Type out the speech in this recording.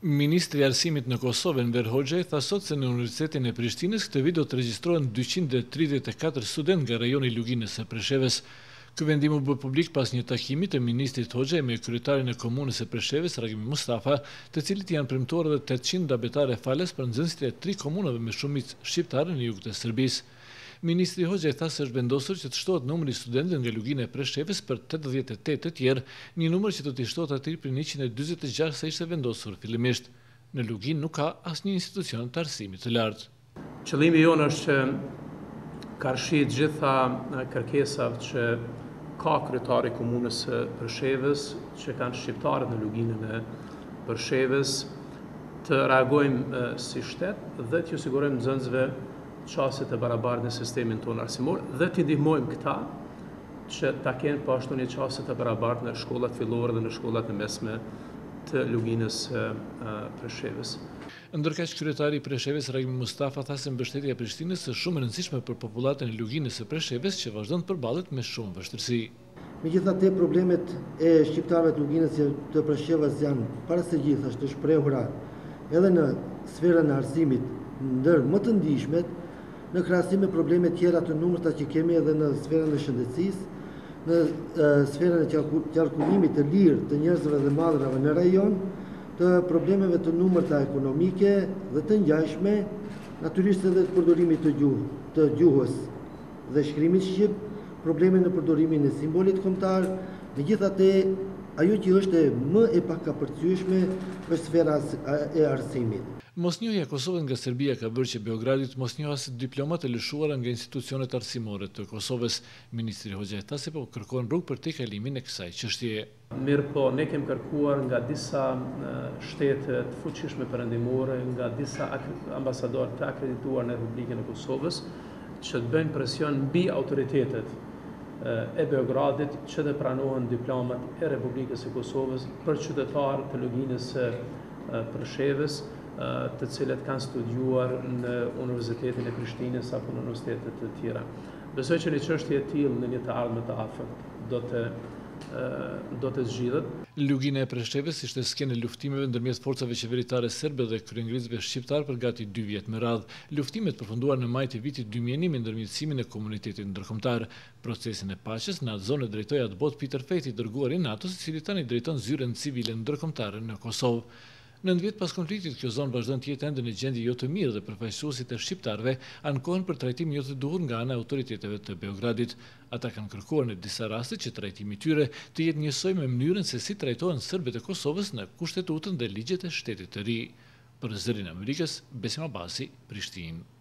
Ministri i Arsimit në Kosovë, Enver Hoxha, tha sot se në Universitetin e Prishtinës këtë vit do të regjistrohen 234 studentë nga rajoni Luginës së Preshevës. Ky vendim u bë publik pas një takimi të ministrit Hoxha me kryetarin e komunës së Preshevës, Ragimi Mustafa, të cilit janë premtuar edhe 800 abetare falas për nxënësit e 3 komunave me shumicë shqiptare në jug të Serbisë. Ministri Hoxha tha se është vendosur që të shtohet numri i studentëve nga Lugina e Preshevës për 88 të tjerë, një numër që do të shtohet atëherë për 146 sa ishte vendosur fillimisht. Në Luginë nuk ka asnjë institucion të arsimit të lartë. Qëllimi jonë është që karshit gjitha kërkesave që ka kryetari i komunës së Preshevës, që kanë shqiptarët në Luginën e Preshevës, të reagojmë si shtet dhe të sigurojmë nxënësve çaste të barabarta në sistemin tonë arsimor dhe të ndihmojmë këta që ta kenë po ashtu një çaste të barabarta në shkollat fillore dhe në shkollat e mesme të Luginës së Preshevës. Ndërkaq kryetari i Preshevës, Ragimi Mustafa, tha se mbështetja e Prishtinës është shumë e rëndësishme për popullatën e Luginës së Preshevës që vazhdon të përballet me shumë vështirësi. Megjithatë, problemet e shqiptarëve të Luginës të Preshevës janë para së gjithas të shprehura edhe në sferën e arsimit ndër më të ndihshmet, në krahasim me probleme tjera të numërta që kemi edhe në sferën e shëndetësisë, në sferën e qarkullimit të lirë të njerëzve dhe madrave në rajon, të problemeve të numërta ekonomike dhe të ngjashme, natyrisht edhe të përdorimit të gjuhës dhe shkrimit shqip, probleme në përdorimin e simbolit kombëtar. Megjithatë, ajo që është më e pakapërcyeshme është sfera e arsimit. Mosnjohja e Kosovës nga Serbia ka bërë që Beogradit mos njohas diplomat e lëshuara nga institucionet arsimore të Kosovës. Ministri Hoxha tha se po kërkon rrugë për tejkalimin e kësaj çështjeje. Mirë po, ne kemi kërkuar nga disa shtete të fuqishme perëndimore, nga disa ambasadorë të akredituar në Republikën e Kosovës, që të bëjnë presion mbi autoritetet e Beogradit që të pranohen diplomat e Republikës së Kosovës për qytetarë të Luginës së Preshevës, të cilët kanë studiuar në Universitetin e Prishtinës apo në universitetet të tjera. Besoj që një çështje e tillë në një të ardhmen të afërt do të zgjidhet. Lugina e Preshevës ishte skenë e luftimeve ndërmjet forcave qeveritare serbe dhe kryengrezëve shqiptar për gati 2 vjet me radhë. Luftimet përfunduar në maj të vitit 2001 me ndërmjetësimin e komunitetit ndërkombëtar. Procesin e paqes në atë zonë drejtoi Atbot Peter Fethi, dërguar i NATO-s, i cili tani drejton zyren civile ndërkombëtare në Kosovë. 9 vjet pas konfliktit, kjo zonë vazhdon të jetë ende në gjendje jo të mirë dhe përfaqësuesit e shqiptarëve ankohen për trajtim jo të duhur nga ana e autoriteteve të Beogradit. Ata kanë kërkuar në disa raste që trajtimi i tyre të jetë njësoj me mënyrën se si trajtohen serbët e Kosovës në kushtetutën dhe ligjet e shtetit të ri. Për Zërin e Amerikës, Besim Abasi, Prishtinë.